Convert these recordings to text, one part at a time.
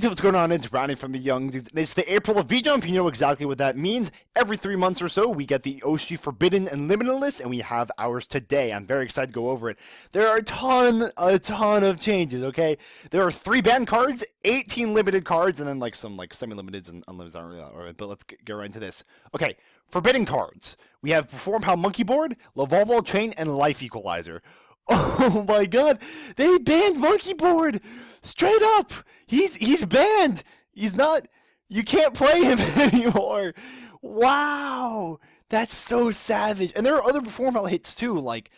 what's going on? It's Brownie from the Youngs. It's the April of V-Jump. You know exactly what that means. Every 3 months or so, we get the Oshi Forbidden and Limited list, and we have ours today. I'm very excited to go over it. There are a ton of changes, okay? There are 3 banned cards, 18 limited cards, and then like some like semi-limiteds and unlimiteds aren't really that right, but let's get right into this. Okay, forbidden cards. We have Perform Pound Monkey Board, Lavalval Chain, and Life Equalizer. Oh my god, they banned Monkey Board! Straight up! He's banned! He's not, you can't play him anymore! Wow! That's so savage. And there are other performance hits too, like,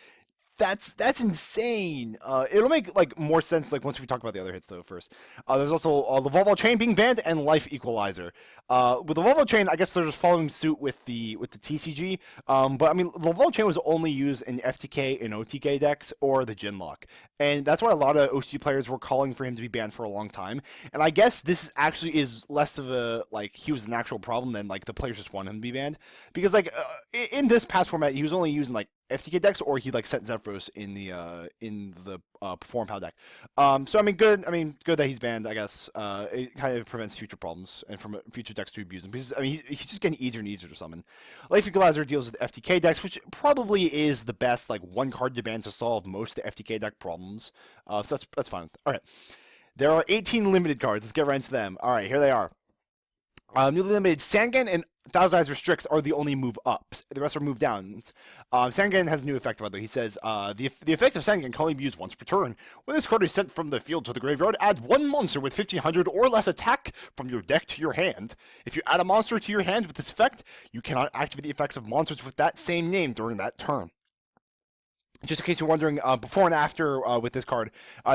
that's insane. It'll make like more sense like once we talk about the other hits though first. There's also the Volvo Chain being banned and Life Equalizer. With the Volvo Chain, I guess they're just following suit with the TCG. But I mean, the Volvo Chain was only used in FTK and OTK decks or the Genlock, and that's why a lot of OC players were calling for him to be banned for a long time. And I guess this actually is less of a like he was an actual problem than like the players just wanted him to be banned, because like in this past format he was only using like FTK decks, or he like sent Zephyros in the Perform Pound deck. So I mean, good that he's banned. I guess it kind of prevents future problems and from future decks to abuse him, because I mean he's just getting easier and easier to summon. Life Equalizer deals with FTK decks, which probably is the best like one card to ban to solve most of the FTK deck problems. So that's fine. All right, there are 18 limited cards. Let's get right into them. All right, here they are. Newly limited Sangan and Thousand Eyes Restricts are the only move ups. The rest are move downs. Sangan has a new effect, by the way. He says, the effects of Sangan can only be used once per turn. When this card is sent from the field to the graveyard, add 1 monster with 1500 or less attack from your deck to your hand. If you add a monster to your hand with this effect, you cannot activate the effects of monsters with that same name during that turn. Just in case you're wondering, before and after with this card,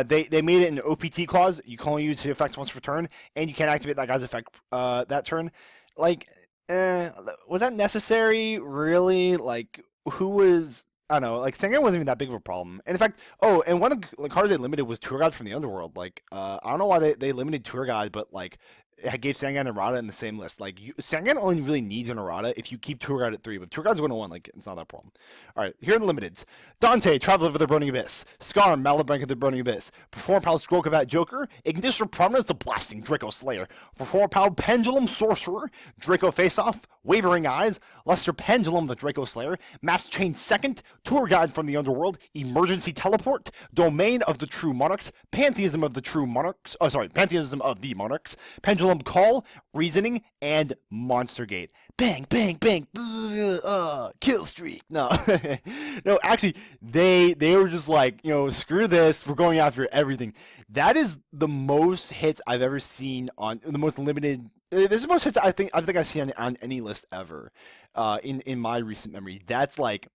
they made it an OPT clause. You can only use the effects once per turn, and you can't activate that guy's effect that turn. Like, was that necessary? Really? Like, who was... I don't know, like, Sangan wasn't even that big of a problem. And in fact, and one of the cards they limited was Tour Guide from the Underworld. Like, I don't know why they limited Tour Guide, but, like, it gave Sangan and Errata in the same list. Like, Sangan only really needs an Errata if you keep Tour Guide at 3, but Tour Guide's 1-1, like, it's not that problem. Alright, here are the limiteds. Dante, Traveler of the Burning Abyss. Skarm, Malabrank of the Burning Abyss. Perform Pal Scrollcombat Joker. Ignition Prominence, the Blasting Draco Slayer. Perform Pal Pendulum Sorcerer. Draco Face-Off. Wavering Eyes. Luster Pendulum, the Draco Slayer. Mass Chain Second. Tour Guide from the Underworld. Emergency Teleport. Domain of the True Monarchs. Pantheism of the True Monarchs. Pantheism of the Monarchs. Pendulum Call, Reasoning, and Monster Gate. Bang, bang, bang. Kill streak. No. No, actually, they were just like, screw this. We're going after everything. That is the most hits I've ever seen on the most limited. This is the most hits I think I've seen on any list ever, in my recent memory. That's like,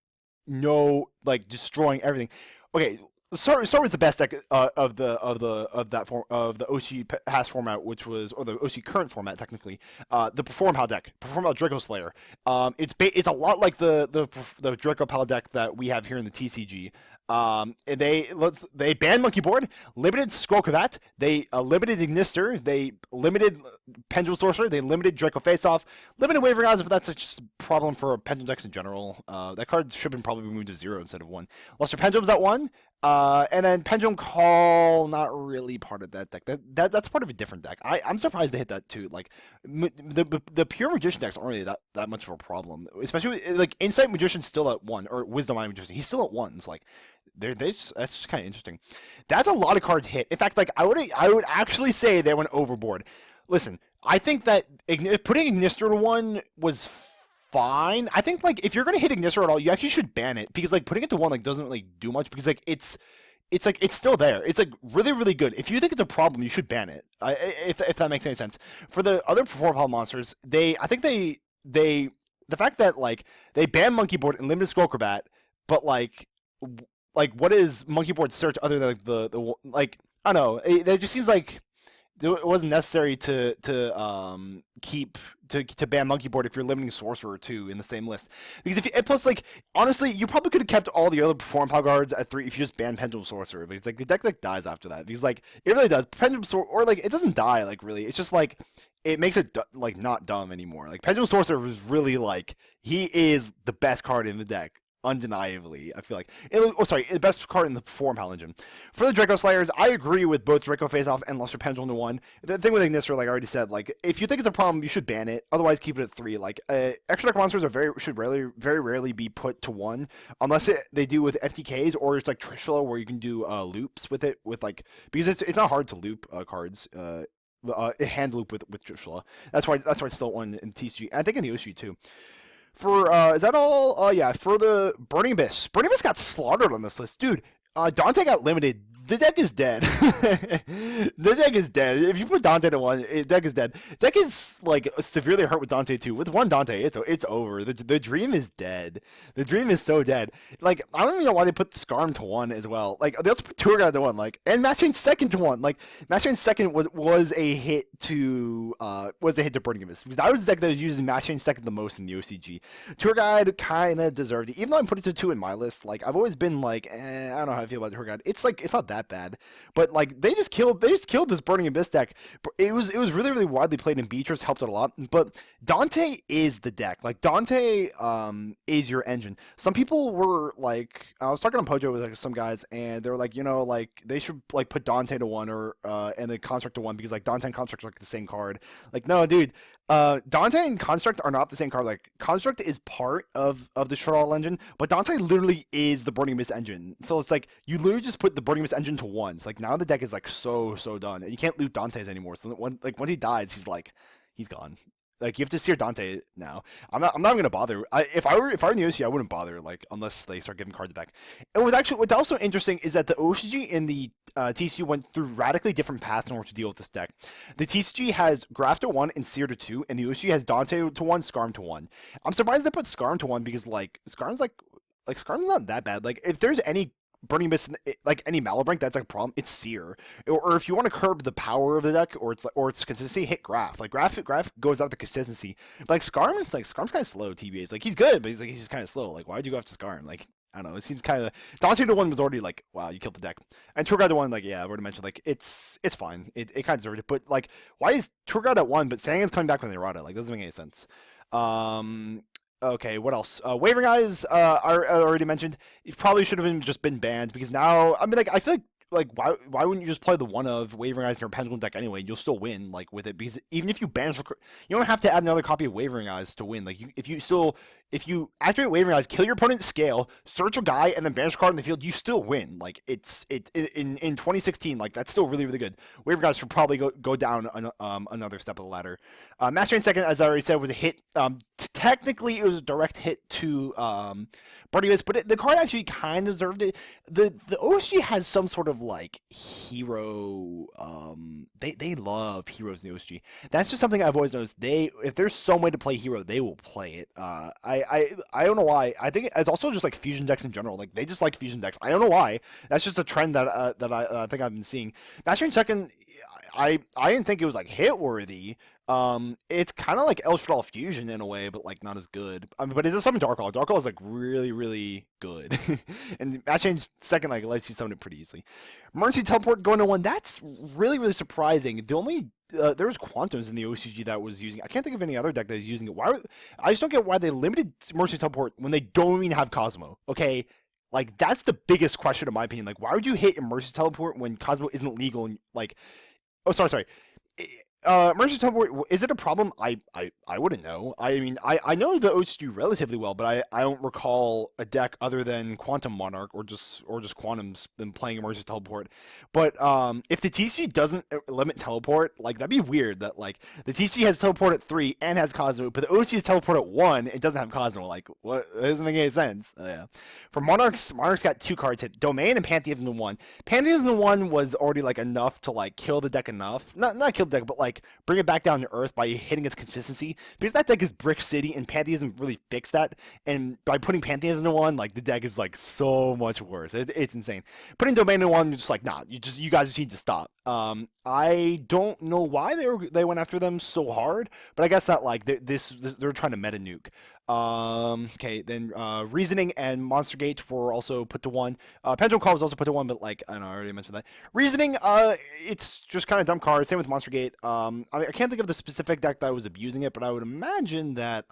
destroying everything. Okay. Start with the best deck of the OC past format, which was, or the OC current format technically, the Perform Pal deck, Perform Pal Draco Slayer. It's a lot like the Draco Pal deck that we have here in the TCG. They banned Monkey Board, limited Scrollcombat, they limited Ignister, they limited Pendulum Sorcerer, they limited Draco Face-Off, limited Wavering Eyes, but that's just a problem for Pendulum decks in general. That card should have been probably moved to 0 instead of 1. Luster Pendulum's at 1. And then Pendulum Call, not really part of that deck. That's part of a different deck. I'm surprised they hit that too. Like, the pure Magician decks aren't really that much of a problem. Especially, like, Insight Magician's still at 1, or Wisdom Eye Magician. He's still at 1. It's like, that's just kind of interesting. That's a lot of cards hit. In fact, like, I would actually say they went overboard. Listen, I think that putting Ignister to 1 was fine. I think, like, if you're gonna hit Ignister at all, you actually should ban it, because like putting it to 1 like doesn't really do much, because like it's still there. It's like really, really good. If you think it's a problem, you should ban it. If that makes any sense. For the other Perform Pal monsters, the fact that like they banned Monkey Board and limited Scrollcombat, but like what is Monkey Board search other than like the like, I don't know. It just seems like it wasn't necessary to ban Monkey Board if you're limiting Sorcerer too in the same list. Because plus, like, honestly, you probably could have kept all the other Perform Pal guards at 3 if you just banned Pendulum Sorcerer. Because like the deck like dies after that. Because like it really does. Pendulum Sorcerer, or like it doesn't die, like, really. It's just like it makes it like not dumb anymore. Like Pendulum Sorcerer is really like, he is the best card in the deck. undeniably. I feel like. The best card in the form Paladin engine. For the Draco Slayers, I agree with both Draco Face Off and Luster Pendulum to 1. The thing with Ignister, like I already said, like if you think it's a problem, you should ban it. Otherwise, keep it at 3. Like extra deck monsters are very rarely be put to 1 unless they do with FTKs or it's like Trishula where you can do loops with it with because it's not hard to loop cards. Hand loop with Trishula. That's why it's still 1 in TCG. I think in the OSU too. For is that all? Yeah, for the Burning Abyss. Burning Abyss got slaughtered on this list, dude. Dante got limited. The deck is dead. The deck is dead. If you put Dante to 1, deck is dead. Deck is like severely hurt with Dante 2. With 1 Dante, it's over. The dream is dead. The dream is so dead. Like I don't even know why they put Skarm to 1 as well. Like they also put Tour Guide to 1. Like and Master Chain second to 1. Like Master Chain second was a hit to Burning Abyss because that was the deck that was using Master Chain second the most in the OCG. Tour Guide kind of deserved it, even though I put it to 2 in my list. Like I've always been like, I don't know how I feel about Tour Guide. It's not that bad, but like they just killed this Burning Abyss deck. It was really widely played, and Beatrice helped it a lot. But Dante is the deck. Like Dante is your engine. Some people were like, I was talking on Pojo with like some guys, and they were like, like they should like put Dante to 1 or and the Construct to 1 because like Dante and Construct are like the same card. Like no, dude. Dante and Construct are not the same card. Like Construct is part of the Shroud engine, but Dante literally is the Burning Abyss engine. So it's like you literally just put the Burning Abyss engine to 1. It's like now the deck is like so done. You can't loot Dante's anymore. So once he dies, he's gone. Like you have to sear Dante now. I'm not gonna bother. If I were in the OCG, I wouldn't bother. Like unless they start giving cards back. And what's also interesting is that the OCG and the TCG went through radically different paths in order to deal with this deck. The TCG has Graph to 1 and Seer to 2, and the OCG has Dante to 1, Skarm to 1. I'm surprised they put Skarm to 1 because Skarm's not that bad. Like if there's any Burning Abyss, like any Malabrank, that's like a problem. It's Seer, or if you want to curb the power of the deck, or its consistency, hit Graph. Like Graph goes out the consistency. But like Skarm's kind of slow. TBH, like he's good, but he's just kind of slow. Like why'd you go after Skarm? Like I don't know. It seems kind of Dante to 1 was already like wow, you killed the deck. And Tour Guide to 1, like yeah, I've already mentioned like it's fine. It kind of deserved it. But like why is Tour Guide at 1, but Sangan's coming back with the errata? Like doesn't make any sense. Okay, what else? Wavering Eyes, I already mentioned. It probably should have just been banned because now, I mean, like, I feel like why wouldn't you just play the 1 of Wavering Eyes in your Pendulum deck anyway? You'll still win like with it because even if you banish, you don't have to add another copy of Wavering Eyes to win. Like if you activate Wavering Eyes, kill your opponent's scale, search a guy, and then banish a card in the field, you still win. Like it's in 2016, like that's still really good. Wavering Eyes should probably go down another step of the ladder. Master Chain second, as I already said, was a hit. Technically, it was a direct hit to Burning Abyss, but the card actually kind of deserved it. The OSG has some sort of like hero. They love heroes in the OSG. That's just something I've always noticed. If there's some way to play hero, they will play it. I don't know why. I think it's also just like fusion decks in general. Like they just like fusion decks. I don't know why. That's just a trend that I think I've been seeing. Master Chain second, I didn't think it was like hit worthy. It's kind of like El Shaddoll Fusion in a way, but like not as good. I mean, but it's a summon Dark Hall. Dark Hall is like really good, and Master Chain second like lets you summon it pretty easily. Mercy Teleport going to 1. That's really surprising. The only there was Quantums in the OCG that was using it. I can't think of any other deck that is using it. I just don't get why they limited Mercy Teleport when they don't even have Cosmo. Okay. Like that's the biggest question in my opinion. Like why would you hit a Mercy Teleport when Cosmo isn't legal and like oh sorry. Mercy Teleport, is it a problem? I wouldn't know. I mean, I know the OCG relatively well, but I don't recall a deck other than Quantum Monarch or just Quantum's been playing Emergency Teleport. But if the TCG doesn't limit Teleport, like that'd be weird that like the TCG has Teleport at 3 and has Cosmo, but the OCG has Teleport at 1, it doesn't have Cosmo. Like what? That doesn't make any sense. Yeah. For Monarchs got 2 cards hit, Domain and Pantheism in 1. Pantheism in 1 was already like enough to like kill the deck enough. Not kill the deck, but like bring it back down to earth by hitting its consistency because that deck is Brick City and Pantheism really fixed that, and by putting Pantheism in 1, like the deck is like so much worse. It's insane. Putting Domain in 1, you're just like nah, you guys just need to stop. I don't know why they went after them so hard, but I guess that like they're trying to meta nuke. Okay, then Reasoning and Monster Gate were also put to 1. Pendulum Call was also put to 1, but like I don't know, I already mentioned that. Reasoning, it's just kind of dumb card. Same with Monster Gate. I can't think of the specific deck that was abusing it, but I would imagine that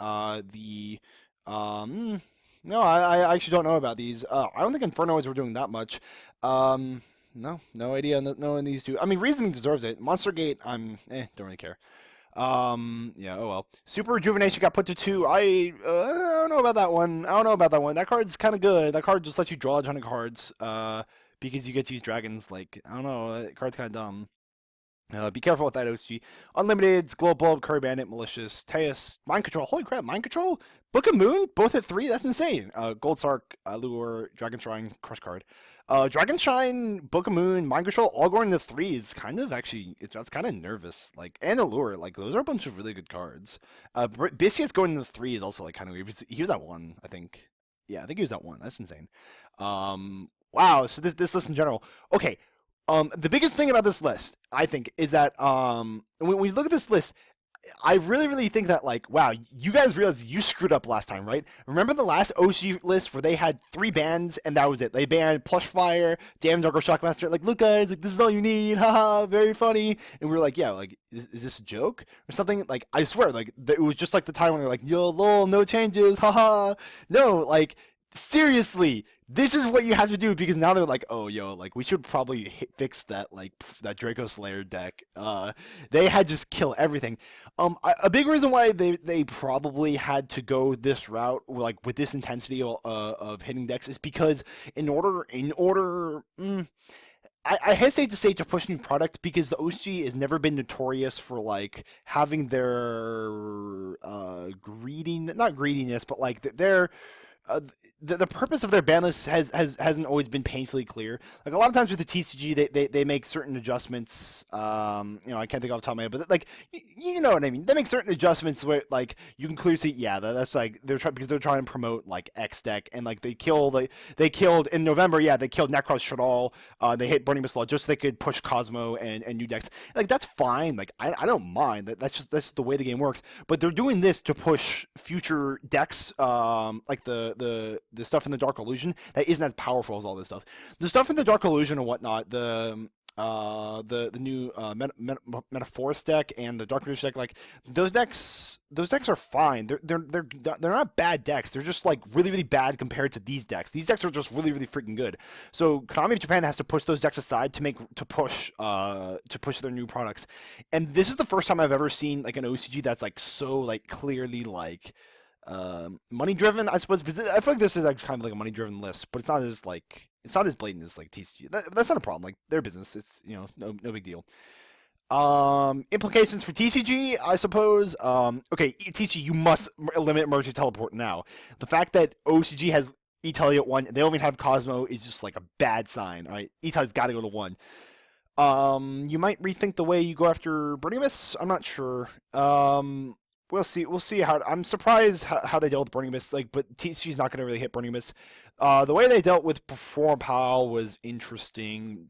No, I actually don't know about these. I don't think Infernoids were doing that much. No, no idea. No, these two. I mean, Reasoning deserves it. Monster Gate, don't really care. Yeah, oh well. Super Rejuvenation got put to 2. I don't know about that one. I don't know about that one. That card's kind of good. That card just lets you draw a ton of cards, because you get to use dragons. Like, I don't know. That card's kind of dumb. Be careful with that OCG. Unlimiteds, Glow Bulb, Curry Bandit, Malicious, Teus, Mind Control. Holy crap, Mind Control? Book of Moon, both at 3? That's insane. Gold Sark, Lure, Dragon Shrine, Crush Card. Dragon Shrine, Book of Moon, Mind Control, all going to 3 is kind of actually, that's kind of nervous. Like, and Allure, like, those are a bunch of really good cards. Biscuits going to 3 is also, like, kind of weird. He was at 1, I think. Yeah, I think he was at 1. That's insane. Wow, so this list in general. Okay, the biggest thing about this list, I think, is that when we look at this list, I really think that, like, wow, you guys realize you screwed up last time, right? Remember the last OG list where they had 3 bans and that was it? They banned Plush Fire, Damn Darko Shockmaster. Like, look, guys, like, this is all you need. Haha, very funny. And we were like, yeah, like, is this a joke or something? Like, I swear, like, it was just like the time when they're like, yo, lol, no changes. Haha. No, like, seriously, this is what you have to do, because now they're like, oh, yo, like, we should probably fix that, like, that Draco Slayer deck. They had just kill everything. A big reason why they probably had to go this route, like, with this intensity of hitting decks, is because I hesitate to say to push new product, because the OCG has never been notorious for, like, having their not greediness, but like their the purpose of their ban list hasn't always been painfully clear. Like, a lot of times with the TCG, they make certain adjustments. I can't think off the top of my head, but, like, you know what I mean. They make certain adjustments where, like, you can clearly see, yeah, that's like because they're trying to promote, like, X deck, and, like, they killed in November. Yeah, they killed Necros Shadal. They hit Burning Missile just so they could push Cosmo and new decks. Like, that's fine. Like, I don't mind. That's just the way the game works. But they're doing this to push future decks, like the stuff in the Dark Illusion that isn't as powerful as all this stuff. The stuff in the Dark Illusion and whatnot, the new Metaphorus deck and the Dark Illusion deck, like, those decks are fine. They're not bad decks. They're just, like, really bad compared to these decks. These decks are just really freaking good. So Konami of Japan has to push those decks aside to push their new products. And this is the first time I've ever seen, like, an OCG that's, like, so, like, clearly, like, money driven, I suppose, because I feel like this is actually kind of like a money driven list, but it's not as blatant as, like, TCG. That's not a problem. Like, their business, it's, no big deal. Implications for TCG, I suppose. Okay, TCG, you must limit emergency teleport now. The fact that OCG has Italy at 1 and they only have Cosmo is just, like, a bad sign. All right, Italy's got to go to 1. You might rethink the way you go after Burning Abyss. I'm not sure. We'll see. We'll see how. I'm surprised how they dealt with Burning Abyss. Like, but TCG's not going to really hit Burning Abyss. The way they dealt with Perform Pal was interesting.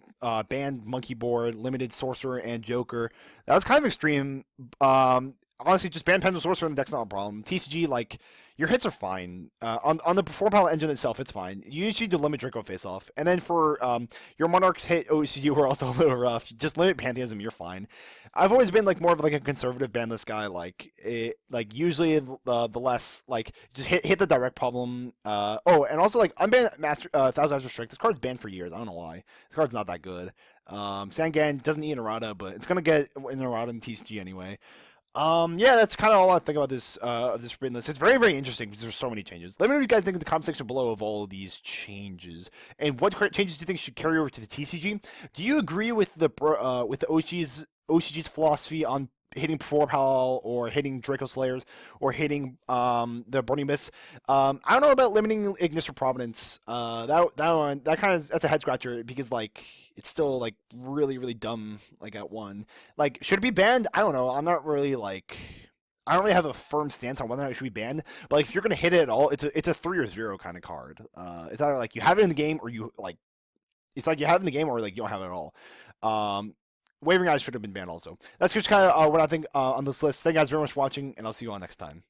Banned Monkey Board, limited Sorcerer and Joker. That was kind of extreme. Honestly, just ban Pendulum Sorcerer in the deck's not a problem. TCG, like, your hits are fine. On the Perform Pal engine itself, it's fine. You just need to limit Draco Face Off. And then for your Monarchs hit OCG were also a little rough. Just limit Pantheism, you're fine. I've always been, like, more of, like, a conservative banlist guy. Like usually the less, like, just hit the direct problem. And also, like, unban Master Thousand Eyes Restrict. This card's banned for years. I don't know why. This card's not that good. Sangan doesn't need an errata, but it's gonna get an errata in TCG anyway. Yeah, that's kind of all I think about this forbidden list. It's very interesting because there's so many changes. Let me know what you guys think in the comment section below of all of these changes, and what changes do you think should carry over to the TCG? Do you agree with the OCG's philosophy on hitting Perform Pal or hitting Draco Slayers or hitting the Burning Abyss? I don't know about limiting Ignis or Providence. That's a head scratcher, because, like, it's still, like, really dumb, like, at 1. Like, should it be banned? I don't know. I'm not really, like, I don't really have a firm stance on whether or not it should be banned. But, like, if you're gonna hit it at all, it's a 3 or 0 kind of card. It's either, like, you have it in the game or you, like, it's like you have it in the game or, like, you don't have it at all. Wavering Eyes should have been banned also. That's just kind of what I think on this list. Thank you guys very much for watching, and I'll see you all next time.